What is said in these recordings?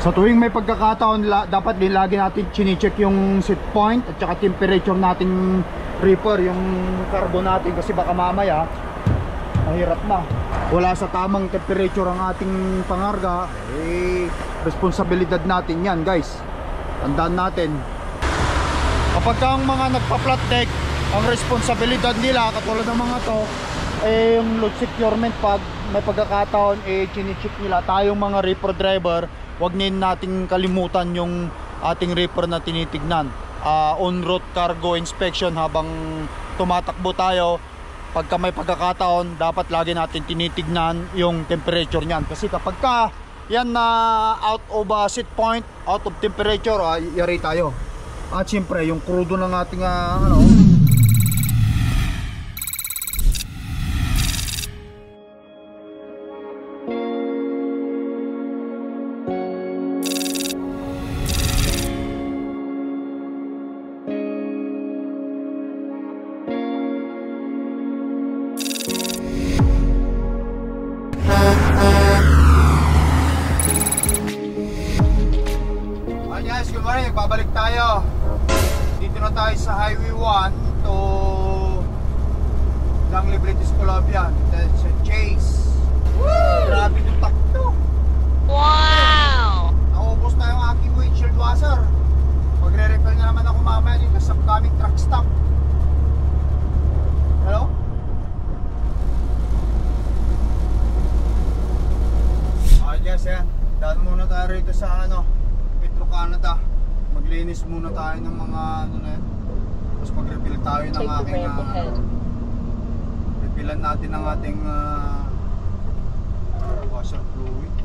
Sa tuwing may pagkakataon, dapat din lagi natin chine-check yung set point at saka temperature nating reaper, yung carbo natin, kasi baka mamaya mahirap na. Wala sa tamang temperature ang ating pangarga, responsibilidad natin yan, guys. Tandaan natin. Kapag ang mga nagpa-flat deck, ang responsibilidad nila, katulad ng mga to, yung load securement, pag may pagkakataon, chine-check nila. Tayong mga reaper driver, huwag nating kalimutan yung ating reaper na tinitignan. On-route cargo inspection habang tumatakbo tayo. Pagka may pagkakataon, dapat lagi natin tinitignan yung temperature niyan. Kasi kapag yan na out of set point, out of temperature, yari tayo. At siyempre, yung crudo ng ating babalik tayo. Dito na tayo sa Highway 1 to Langley, British Columbia. That's a Chase. Grabe yung takto. Wow! Naubos na yung aking windshield washer. Magre-refill na naman ako mamaya dito sa upcoming truck stop. Hello? Yes, yan. Daan muna tayo rito sa Petro Canada. Maglinis muna tayo ng mga na yan. Tapos mag-refill tayo ng aking refillan natin ng ating washer fluid.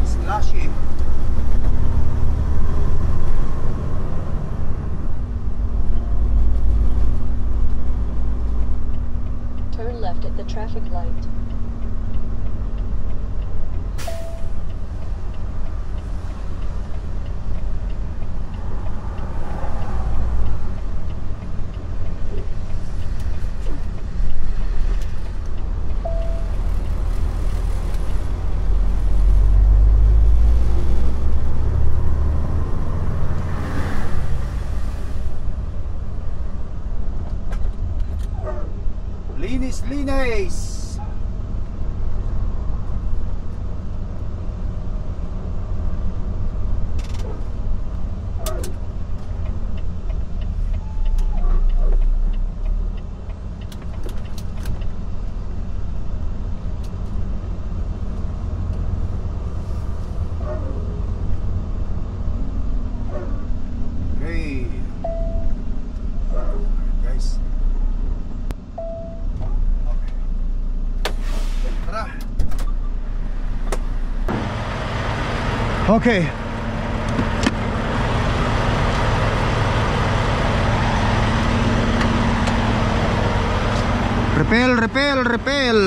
Slashy. Turn left at the traffic light. Linis! Okay. Repel. Repel.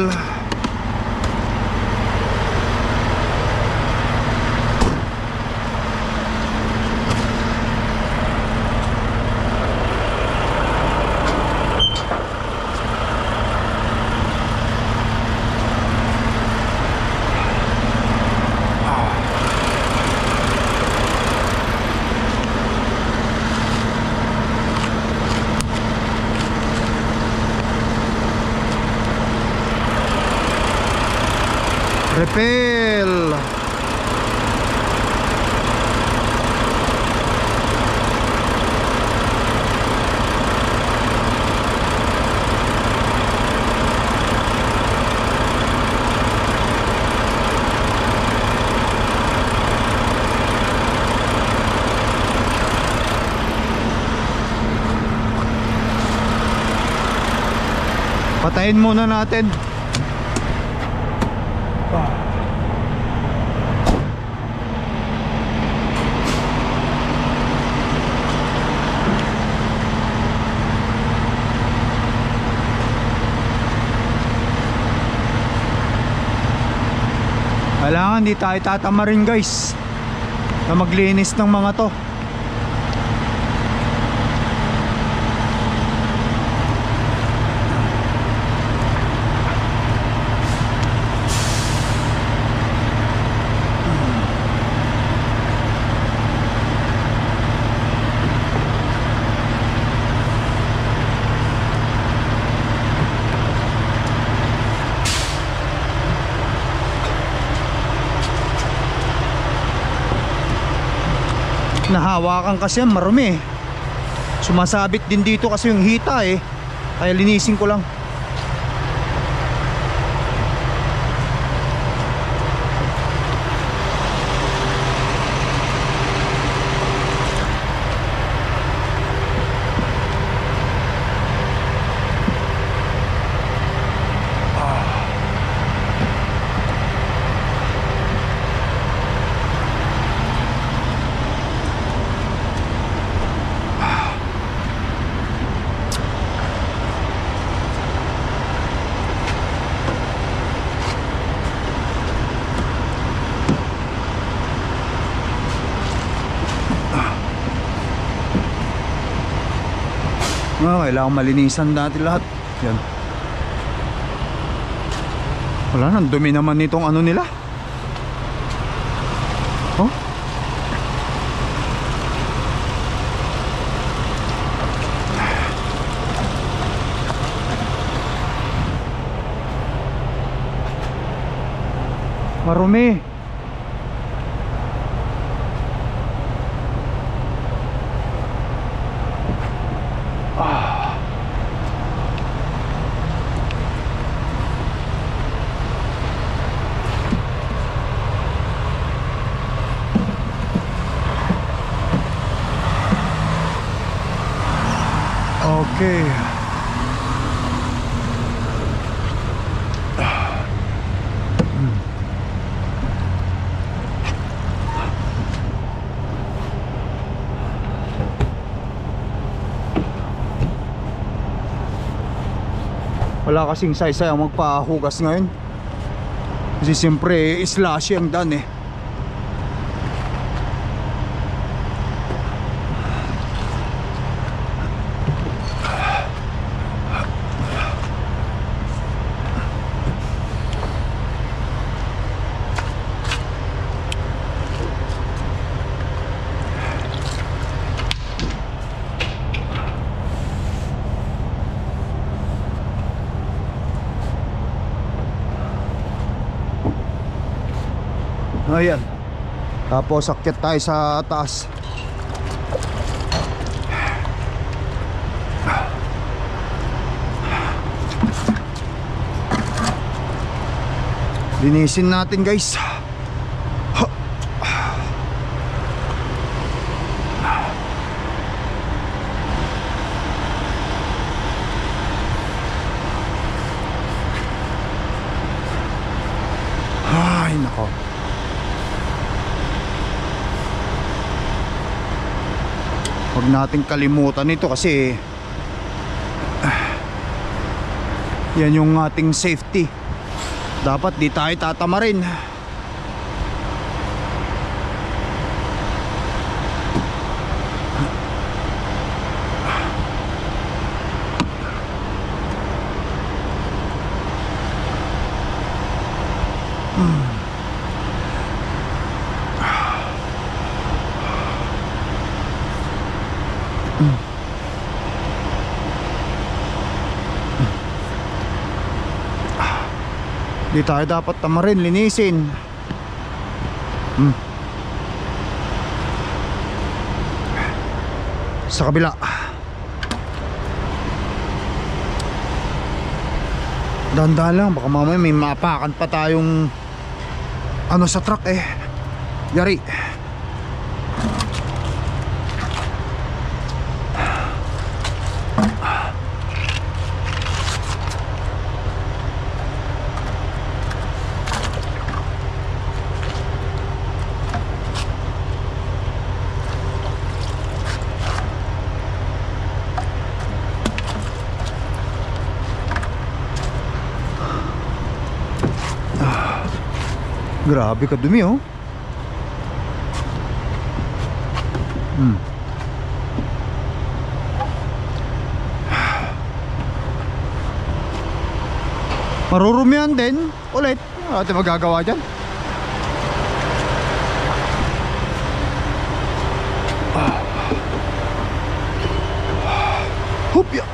Patayin muna natin. Kailangan di tayo tatamarin, guys, na maglinis ng mga to. nahawakan kasi yan, marumi. Sumasabit din dito kasi yung hita eh. Kaya linisin ko lang. Kailangan malinisan natin lahat. Yan. Wala nang dumi naman nitong ano nila. Oh. Marumi. Okay. Wala kasing saysay ang magpahugas ngayon. Kasi siyempre slashy ang daan eh. Ayan. Tapos akyat tayo sa taas. Linisin natin guys. Ay nako. Huwag natin kalimutan ito kasi yan yung ating safety. Dapat di tayo tatamarin. Di tayo dapat tamarin, linisin. Sa kabila. Dahan-dahan lang, baka mamaya may maapakan pa tayong ano sa truck eh. Yari. Grabe ka dumi oh. Marurumihan din ulit. Ano natin magagawa dyan? Hupya.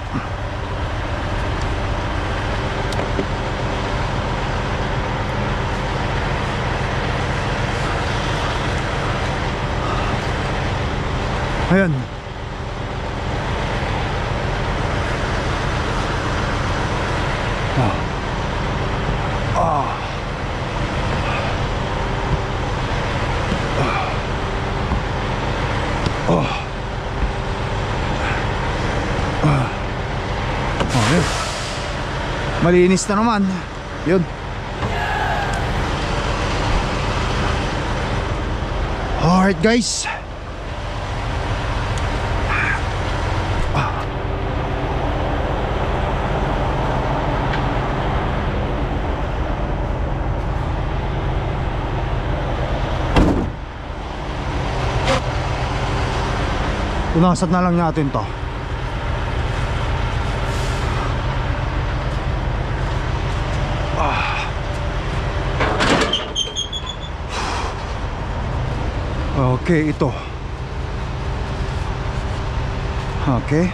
Ayan. Yun. Malinis na naman. Yun. Alright guys. Punasan na lang natin to. Okay, ito. Okay.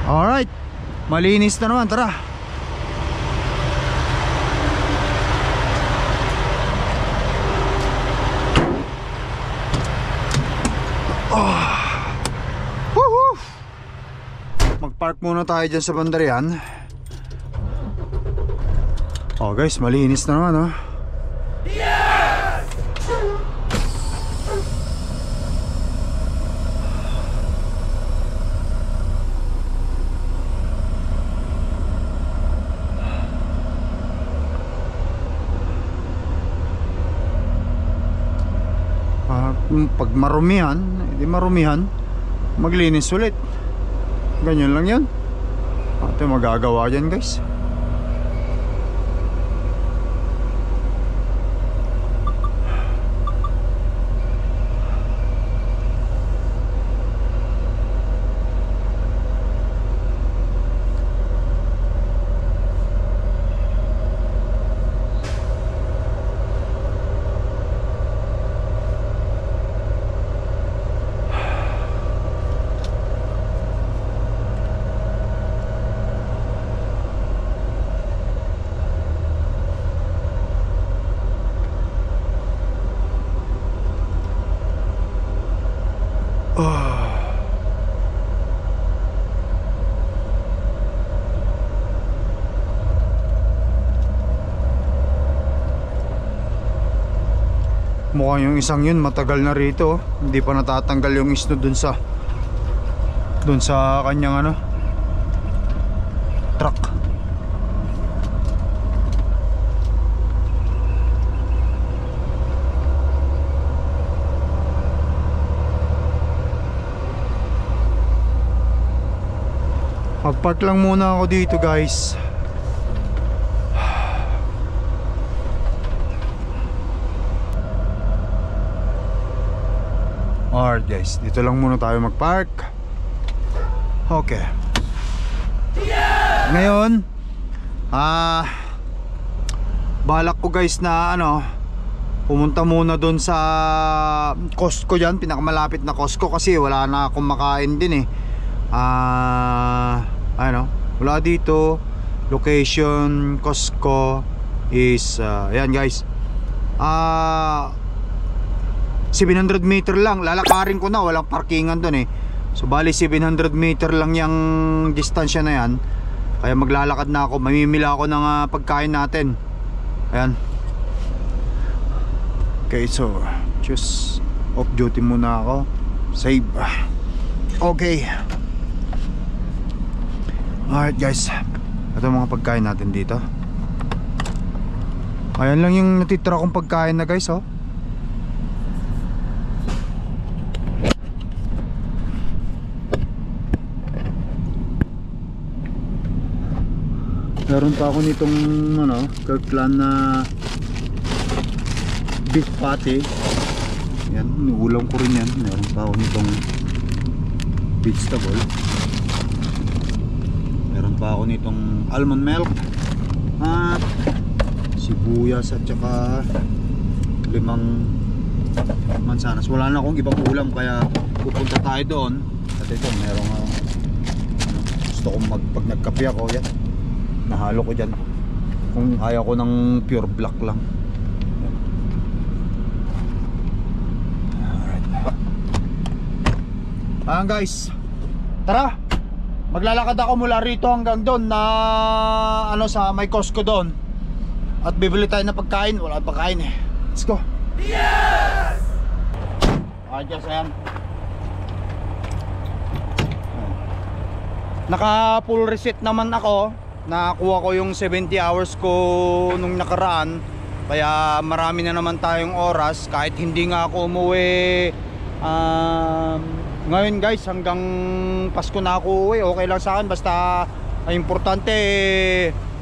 Alright. Malinis na naman, tara. Mag-park muna tayo dyan sa bandarian. Oh guys, malinis na naman, oh. Yes! Pag marumihan, hindi marumihan, maglinis ulit. Ganyan lang yan. Ito magagawa dyan guys. Mukhang yung isang yun matagal na rito, hindi pa natatanggal yung isno dun sa kanyang ano, truck. Magpark lang muna ako dito guys. Alright guys, dito lang muna tayo magpark. Okay. Ngayon balak ko guys na ano, pumunta muna doon sa Costco dyan, pinakamalapit na Costco kasi wala na akong makain din eh. Ano, wala dito. Location Costco is ayan guys, 700 meter lang, lalakarin ko na, walang parkingan doon eh. So bali 700 meter lang yung distansya na yan. Kaya maglalakad na ako, mamimila ako ng pagkain natin. Ayan. Okay, so choose off duty muna ako. Save. Okay. Alright guys, ito mga pagkain natin dito. Ayan lang yung natitira kong pagkain na guys, oh. Meron pa ako nitong ano, Kirkland na beef patty. Yan, inuulam ko rin yan. Meron pa ako nitong vegetable. Meron pa ako nitong almond milk at sibuyas at saka 5 mansanas. Wala na akong ibang ulam kaya pupunta tayo doon. At ito, merong gusto kong pag nagkape ako, yan, nahalo ko dyan. Kung ayaw ko ng pure black lang, yan. Ayan guys, tara, maglalakad ako mula rito hanggang doon na ano, sa may Costco doon. At bibili tayo ng pagkain. Wala pagkain eh. Let's go. Yes! Alright guys, ayan. Naka full reset naman ako. Nakakuha ko yung 70 hours ko nung nakaraan. Kaya marami na naman tayong oras. Kahit hindi nga ako umuwi ngayon guys, hanggang Pasko na ako uwi. Okay lang sa akin. Basta importante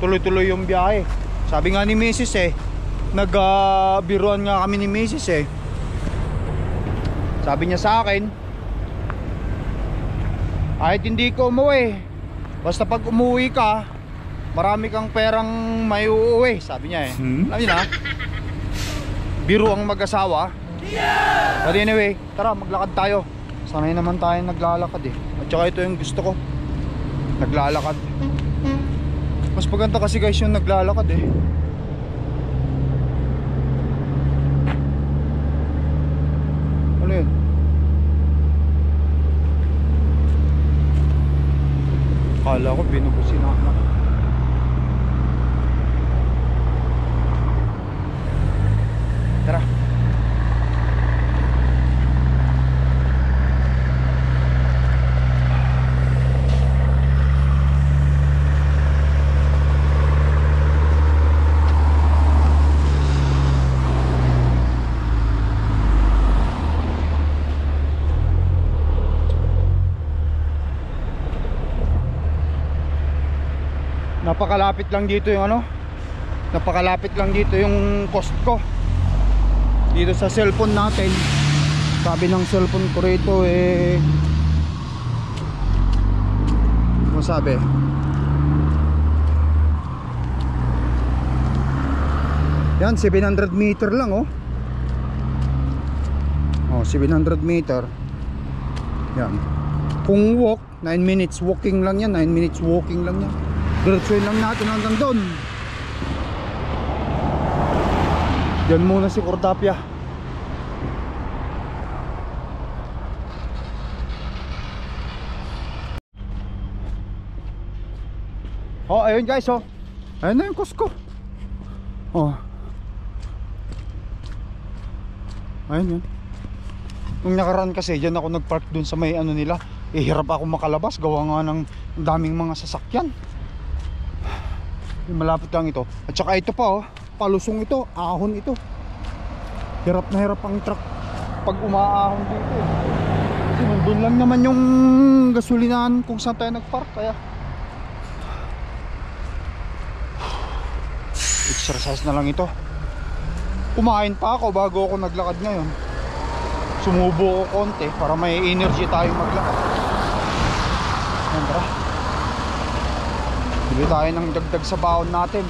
tuloy-tuloy yung biyahe. Sabi nga ni Mrs. Nagbiruan nga kami ni Mrs. Sabi niya sa akin, kahit hindi ko umuwi, basta pag umuwi ka, marami kang perang may uuwi. Sabi niya Alam niyo na, biro ang mag-asawa. But anyway, tara maglakad tayo. Sanay naman tayo naglalakad At saka ito yung gusto ko, naglalakad. Mas maganda kasi guys yung naglalakad Ano yun? Kala ko binubusin ako. Tara. Napakalapit lang dito yung ano, napakalapit lang dito yung Costco dito sa cellphone natin. Sabi ng cellphone ko rito ano sabi, yan 700 meter lang 700 meter yan. Kung walk 9 minutes walking lang yan, 9 minutes walking lang yan. Diretsuin lang natin hanggang doon. Diyan muna si Cordapia. Ayun guys ayun na yung Costco. Ayun yun. Nung nakaraan kasi dyan ako nagpark dun sa may ano nila. Hirap ako makalabas, gawa nga ng daming mga sasakyan. Malapit lang ito. At saka ito pa palusong ito, ahon ito. Hirap na hirap ang truck pag umaahon dito kasi nandun lang naman yung gasolinahan kung saan tayo nagpark. Kaya exercise na lang ito. Kumain pa ako bago ako naglakad ngayon. Sumubo ko konti para may energy tayong maglakad. Tara, bili tayo ng dagdag sa baon natin.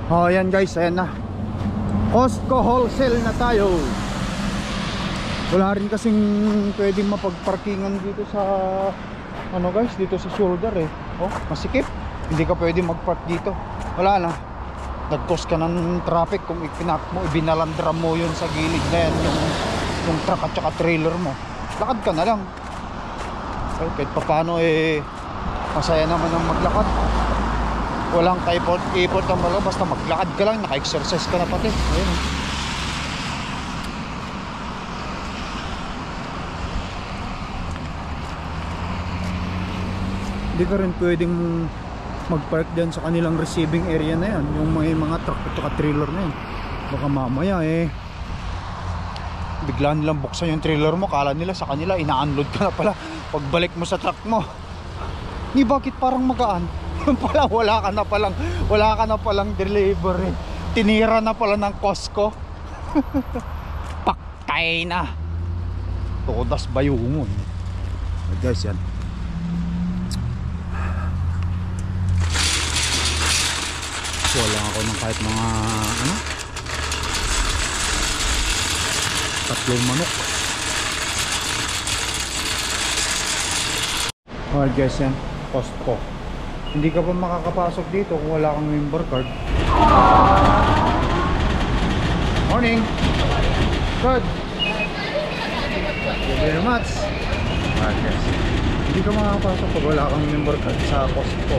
Ayan guys, ayan na, Costco wholesale na tayo. Wala rin kasing pwedeng mapagparkingan dito sa ano guys, dito sa shoulder masikip. Hindi ka pwedeng magpark dito. Wala na, nag-cause ka ng traffic kung ipinak mo, ibinalandra mo yun sa gilid na yan, yung truck at saka trailer mo. Lakad ka na lang. Kahit pa paano masaya naman ang maglakad. Walang ka-effort ang maglakad, basta maglakad ka lang, naka-exercise ka na pati. Ayun. Hindi ka rin pwedeng mag-park dyan sa kanilang receiving area na yan, yung mga truck at saka trailer na yan. Baka mamaya bigla nilang buksan yung trailer mo, kala nila sa kanila ina-unload ka na pala pagbalik mo sa truck mo. Ni bakit parang magaan? Pala wala ka na palang delivery. Tinira na pala ng Costco. Paktay na. Todas bayungon. Guys, yan. Wala ako ng kahit mga tatlong manok. Alright guys, yan Costco. Hindi ka pa makakapasok dito kung wala kang member card. Morning. Good. Thank you very much. Yes. Hindi ka makakapasok pag wala kang member card sa Costco.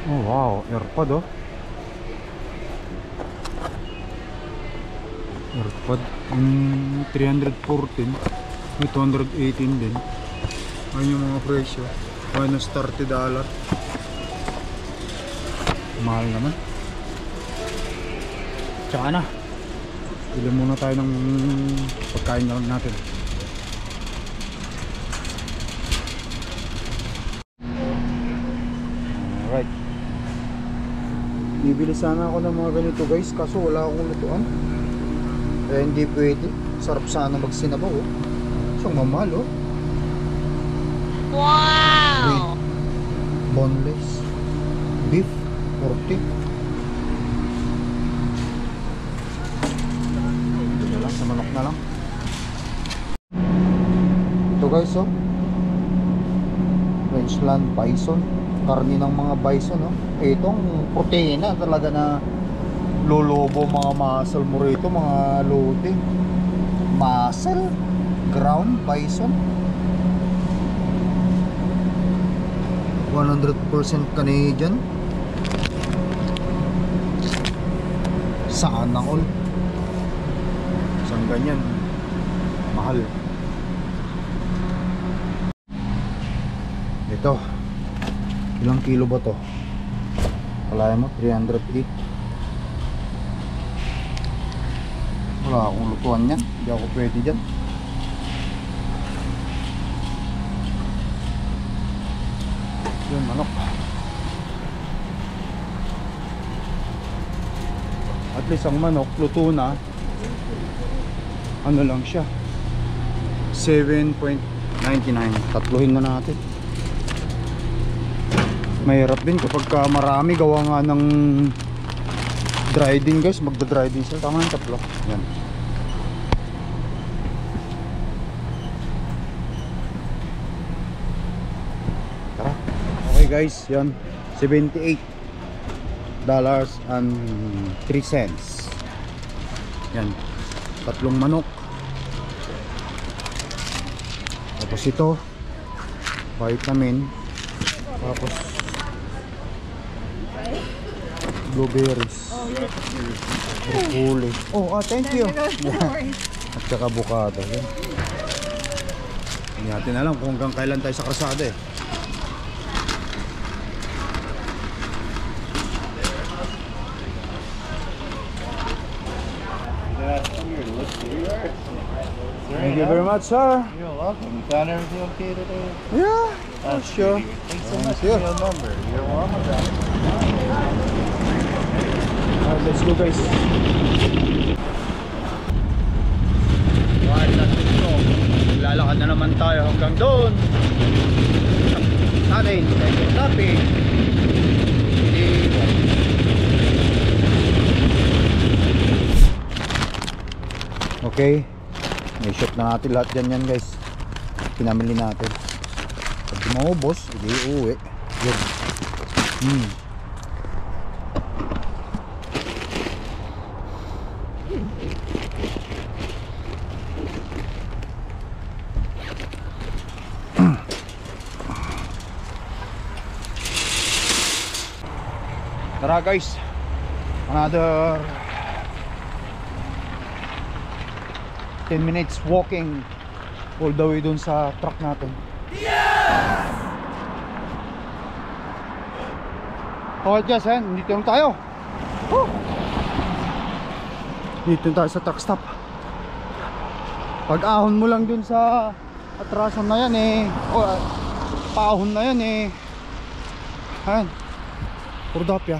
Oh wow, AirPod oh. AirPod 314, may 218 din. Ayun yung mga presyo. Minus $30. Mahal naman. Tsaka na, bili muna tayo ng pagkain na lang natin. Alright, bibili sana ako ng mga ganito guys, kaso wala akong lutuan. Eh hindi pwede. Sarap sana magsinabaw oh. Siyang mamahal oh. Wow! With boneless beef 40. Ito lang, sa manok na lang. Ito guys oh, Frenchland bison. Karni ng mga bison oh. Itong proteina talaga na lolobo mga muscle mo rito, mga loading. Muscle ground bison 100% Canadian. Sana all. Isang ganyan mahal. Ito, ilang kilo ba to? Wala mo, 308. Wala akong lutuan yan, hindi ako pwede dyan. Yun, manok. At least ang manok, luto na. Ano lang siya, 7.99. Tatluhin na natin. Mahirap din kapag marami, gawa nga ng dry din guys, magda-dry din sila. Tama ng tatlo. Yan. Tara. Okay guys, yan. $78.03. Yan. Tatlong manok. Tapos ito, vitamin. Tapos blueberries. Broccoli. Oh, thank you. At saka avocado. Hindi natin alam kung hanggang kailan tayo sa kalsada eh. Thank you very much, sir. You're welcome. You found everything okay today? Yeah, sure. Thanks so much for your number. You're welcome. Let's go guys. Alright, that's it. Lalakad na naman tayo hanggang doon. Natin, shopping. Okay, may shop na natin lahat yan guys. Pinamili natin. Pag maubos, hindi uuwi. Yun. Tara guys, another 10 minutes walking all the way dun sa truck natin. Alright guys, dito lang tayo. Dito tayo sa truck stop. Pag ahon mo lang dun sa atrason na yan eh, paahon na yan eh. Ayan, Purdapia.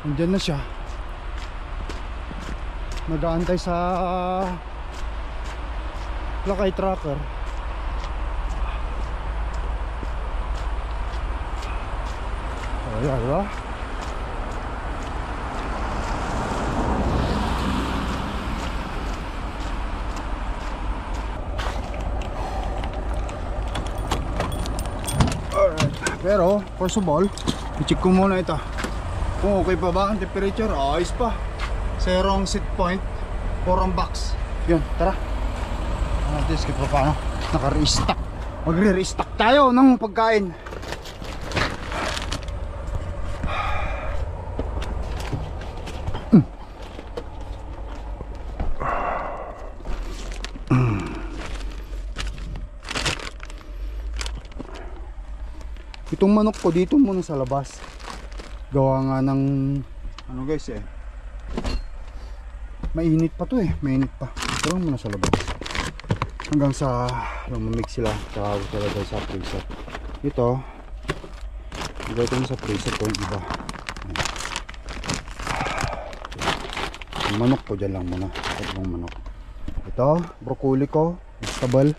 Nandiyan na siya, nag-aantay sa lakay tracker. Ayan, diba? Pero first of all, i-check ko muna ito kung okay pa ba ang temperature. Ayos pa. Zerong set point, 4 ang box. Yun, tara. Natin skip pa paano. Naka-restock. Magre-restock tayo ng pagkain. Itong manok ko dito muna sa labas. Gawa nga ng ano guys mainit pa to mainit pa. Ito muna sa labas hanggang sa lumamig sila. Tsaka talaga sa freezer. Ito ilagay ko sa freezer ko yung iba. Yung manok ko dyan lang muna. Tatlong manok. Ito broccoli ko, vegetable.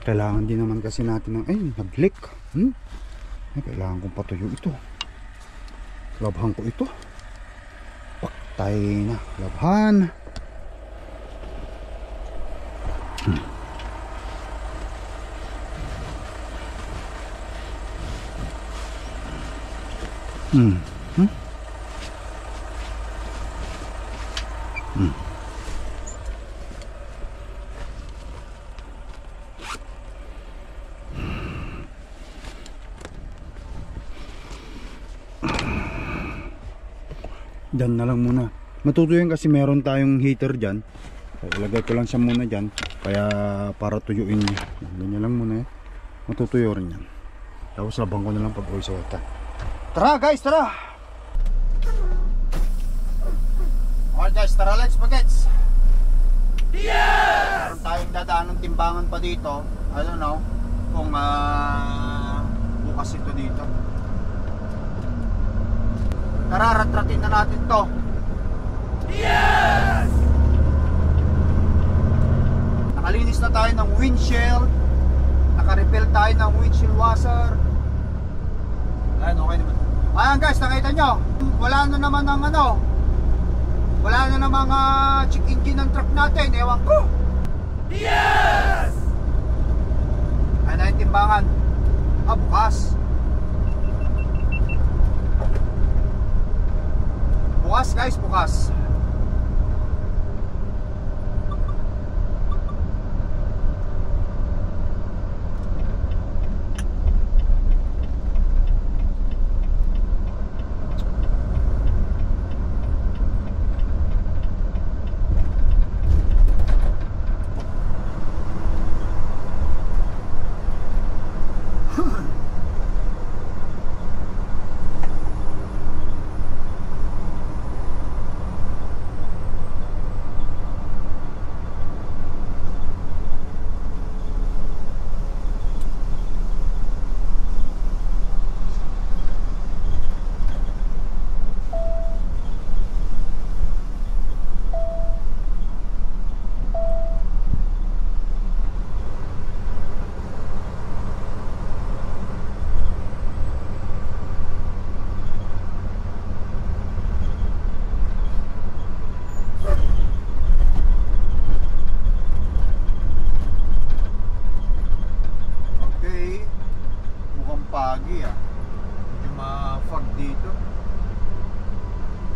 Kailangan din naman kasi natin ng nag-leak. Kailangan kong patuyo ito. Labhan ko ito. Paktay na. Labhan. Dyan na lang muna. Matutuyin kasi meron tayong heater dyan. Ilagay ko lang siya muna dyan. Kaya para tuyuin niya. Ganyan lang muna matutuyo rin yan. Tapos labang ko na lang pag uwi sa wata. Tara guys, tara! Alright guys, tara let's bagets! Yeah! Meron tayong dadaan ng timbangan pa dito. I don't know kung bukas ito dito. Tara, ratratin na natin to. Yes! Nakalinis na tayo ng windshield. Naka-refill tayo ng windshield washer. Ayan, okay naman. Ayan guys, nakita nyo. Wala na naman ang wala na namang check engine ng truck natin. Ewan ko. Yes! Ayan na yung timbangan. Bukas. Bukas guys, bukas.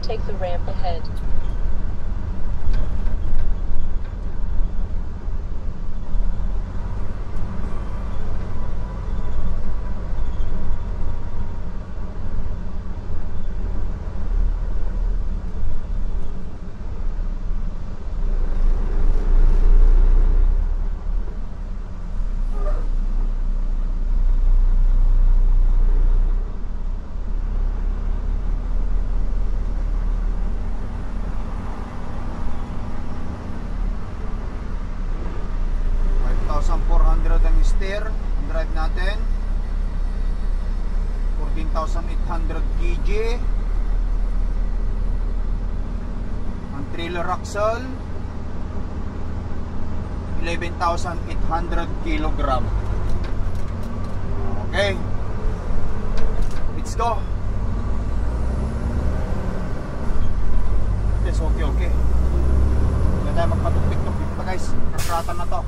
Take the ramp ahead. 14,400 ang steer. Ang drive natin 14,800 kg. Ang trailer axle 11,800 kilogram. Okay, let's go. Yes, okay. Hindi tayo magpatupik-tupik pa guys. Karatan na to.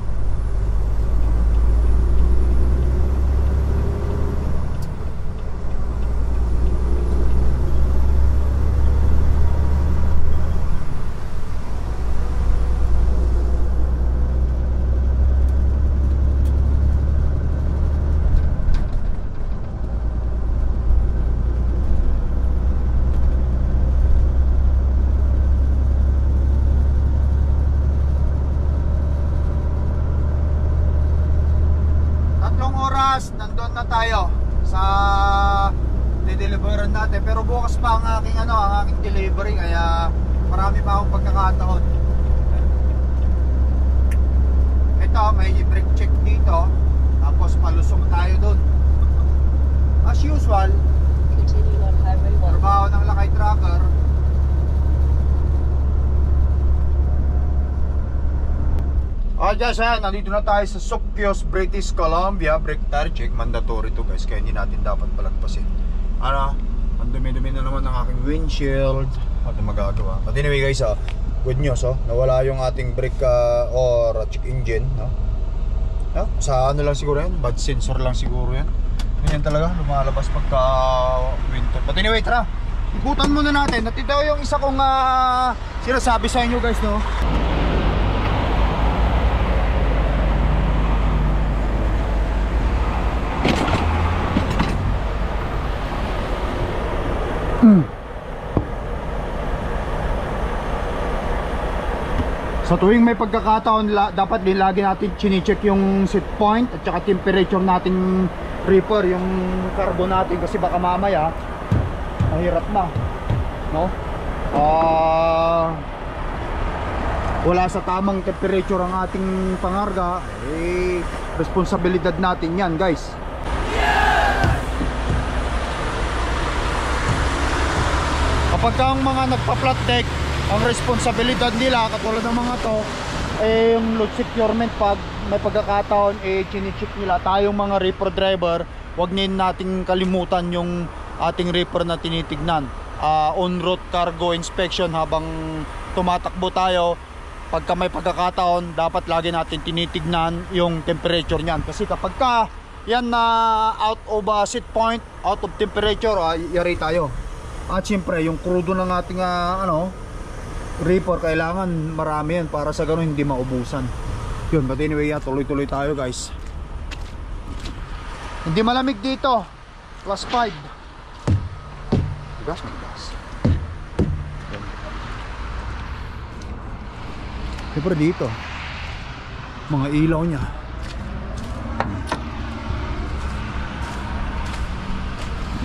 Nandun na tayo sa deliveran natin, pero bukas pa ang aking delivery, kaya marami pa akong pagkakataon. Ito, may brake check dito, tapos palusong tayo dun. As usual, Continue on Highway 1. trabaho ng Lakay Trucker. Guys, nandito na tayo sa Sukyos, British Columbia. Brake tire check, mandatory to guys, kaya hindi natin dapat palagpasin. Ang dumi-dumi na naman ng aking windshield. Ano magagawa? But anyway guys, good news, nawala yung ating brake or check engine, sa ano lang siguro yan, bad sensor lang siguro yan. Ganyan talaga, lumalabas pagka winter. But anyway, tara, ikutan muna natin. At ito yung isa kong sinasabi sa inyo guys, no? Sa tuwing may pagkakataon, dapat din lagi natin chine-check yung set point at saka temperature nating reaper, yung carbo natin, kasi baka mamaya mahirap na, no? Wala sa tamang temperature ang ating pangarga, responsibilidad natin yan guys. Kapag ang mga nagpa-flat deck, ang responsibilidad nila, katulad ng mga to, yung load securement, pag may pagkakataon, chine-check nila. Tayong mga reaper driver, wag nating kalimutan yung ating reaper na tinitignan. On-route cargo inspection habang tumatakbo tayo. Pagka may pagkakataon, dapat lagi natin tinitignan yung temperature niyan. Kasi kapag ka yan na out of set point, out of temperature, yari tayo. At siyempre, yung crudo ng ating reaper, kailangan marami yan para sa ganun hindi maubusan. Yun, but anyway, tuloy-tuloy tayo guys. Hindi malamig dito, plus 5. Gas, gas. Siyempre dito, mga ilaw nya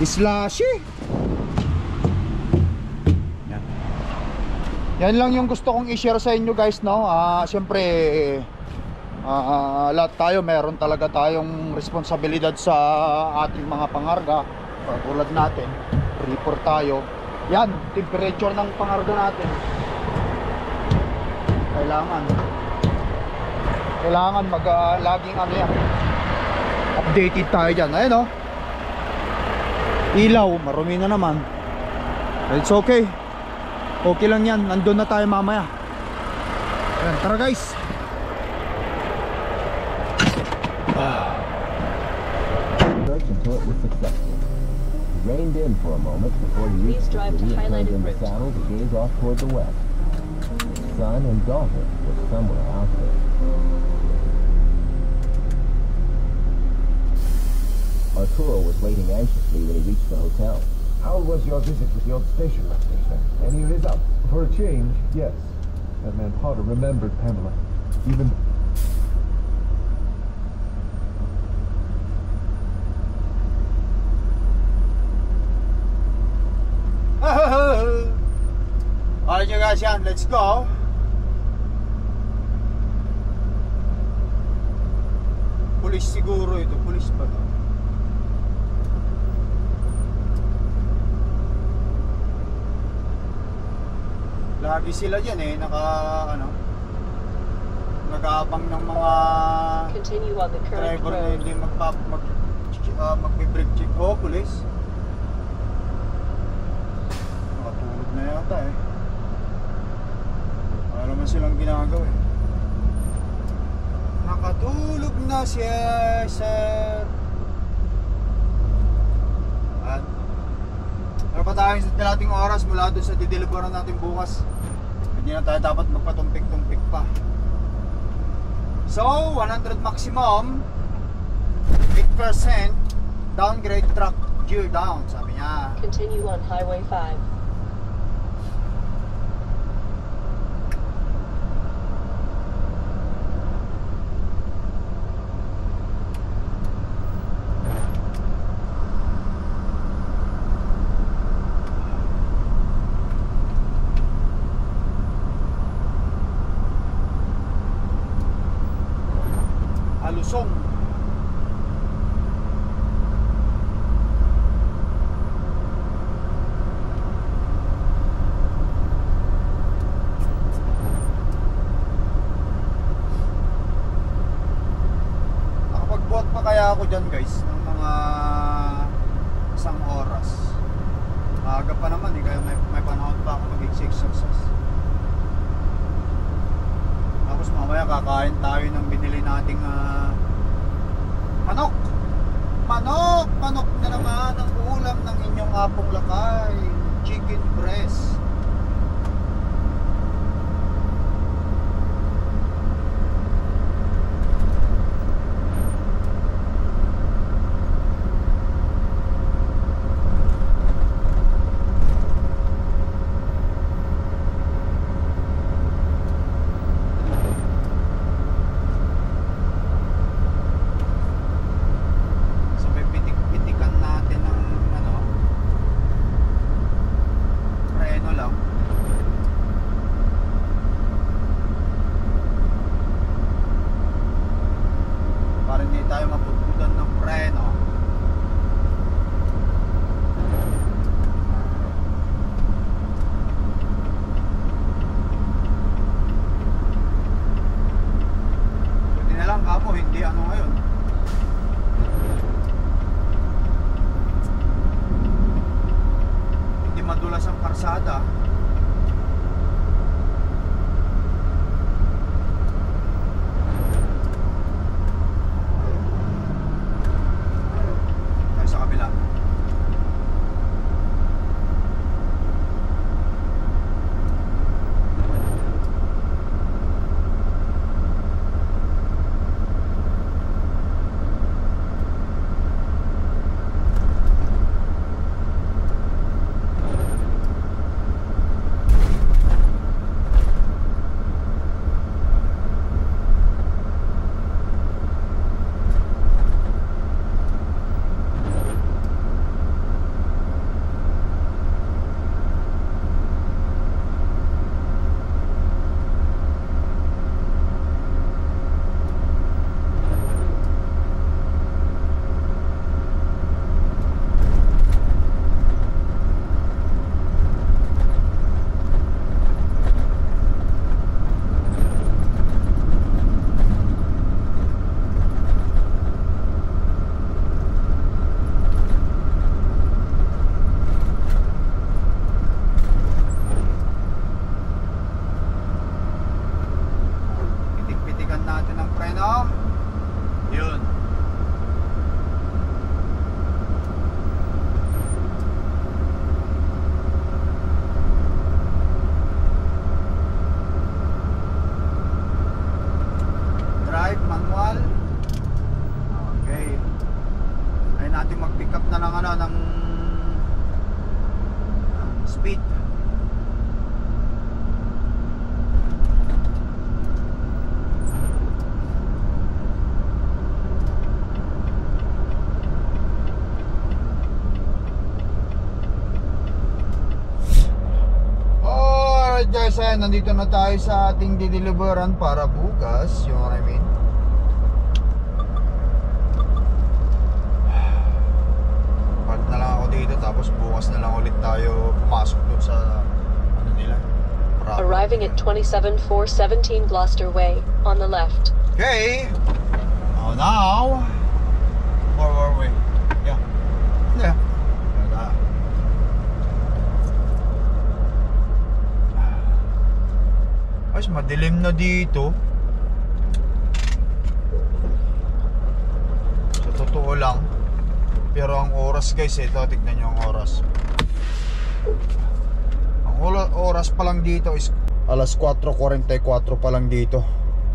islashy. Yan lang yung gusto kong i-share sa inyo guys, no? Siyempre lahat tayo meron talaga tayong responsibilidad sa ating mga pangarga. Tulad natin, reaper tayo. Yan, temperature ng pangarga natin. Kailangan laging yan, updated tayo dyan. Ayun, no? Ilaw, marumi na naman. It's okay. Okay lang yan, nandun na tayo mamaya. Ayan, tara guys. Search until it was successful. He reined in for a moment before he reached the city and turned in the saddle to gaze off toward the west. His son and daughter were somewhere out there. Arturo was waiting anxiously when he reached the hotel. How was your visit with the old station master, sir? Any results? For a change, yes. That man Potter remembered Pamela. Even... Alright you guys, yan, let's go. Pulis siguro ito. Pulis pa to. Lagi sila dyan eh. Nag-aabang ng mga Continue on the current driver na road. hindi magbe-brake check. Oh, pulis. Nakatulog na yata eh. Wala naman silang ginagawa eh. Nakatulog na siya, sir. At ano pa tayo sa dating oras mula doon sa dideliveran natin bukas. Hindi na tayo dapat magpatumpik-tumpik pa. So, 100 maximum, 8% downgrade truck gear down, sabi niya. Continue on Highway 5. Alusong. Nakapagbuhat pa kaya ako dyan guys ng mga isang oras. Maaga pa naman eh, kaya may panahon pa ako mag-exercise. Tapos mamaya kakain tayo ng binili nating manok. Manok na naman ang ulam ng inyong apong lakay. Chicken breast. speed. Alright guys, ayan, nandito na tayo sa ating dideliveran para bukas, you know what I mean? Arriving at 27417 Gloucester Way, on the left. Okay. Oh, now. Where were we? Yeah. Yeah. Ay, madilim na dito. Sa totoo lang. Pero ang oras guys, ito, tignan nyo ang oras. Ang oras pa lang dito is alas 4:44 pa lang dito.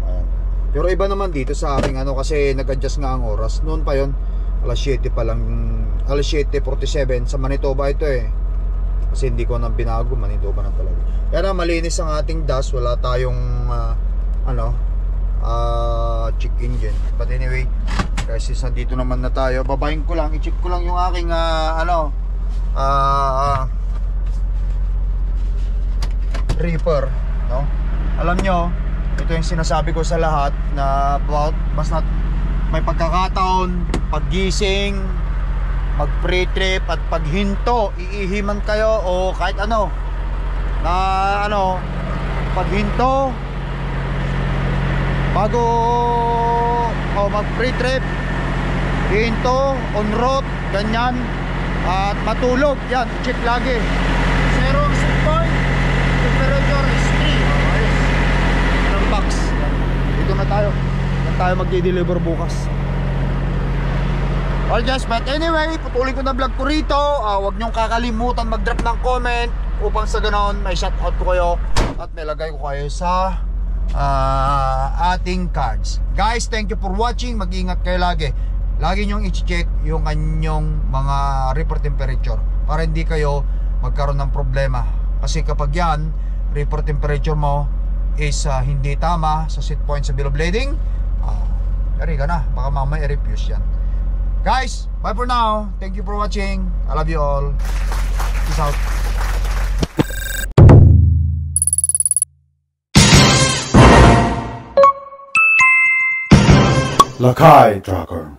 Ayan. Pero iba naman dito sa aking ano, kasi nag-adjust nga ang oras. Noon pa yon, alas 7 pa lang, alas 7:47. Sa Manitoba ito eh. Kasi hindi ko nang binago, Manitoba na talaga. Kaya malinis ang ating dash, wala tayong check engine. But anyway, kasi nandito naman na tayo, babayin ko lang, i-check ko lang yung aking Reaper, no? Alam nyo, ito yung sinasabi ko sa lahat na about basta may pagkakataon, paggising, mag pre-trip at paghinto, iihiman kayo o kahit ano na paghinto bago mag pre-trip, hinto, on road, ganyan, at matulog, yan, check lagi. Zero ang set point, temperature is 3. Ng box. Dito na tayo. Magdi-deliver bukas. All guys, but anyway, patuloy ko na vlog ko rito. Huwag nyong kakalimutan mag-drop ng comment upang sa ganoon may shoutout ko kayo at may lagay ko kayo sa ating cards. Guys, thank you for watching. Mag-ingat kayo lagi. Lagi nyong i-check yung kanyang mga report temperature para hindi kayo magkaroon ng problema. Kasi kapag yan, report temperature mo is hindi tama sa set point sa bill of lading, yari ka na, baka mamaya i-refuse yan. Guys, bye for now. Thank you for watching. I love you all. Peace out. Lakai Tracker.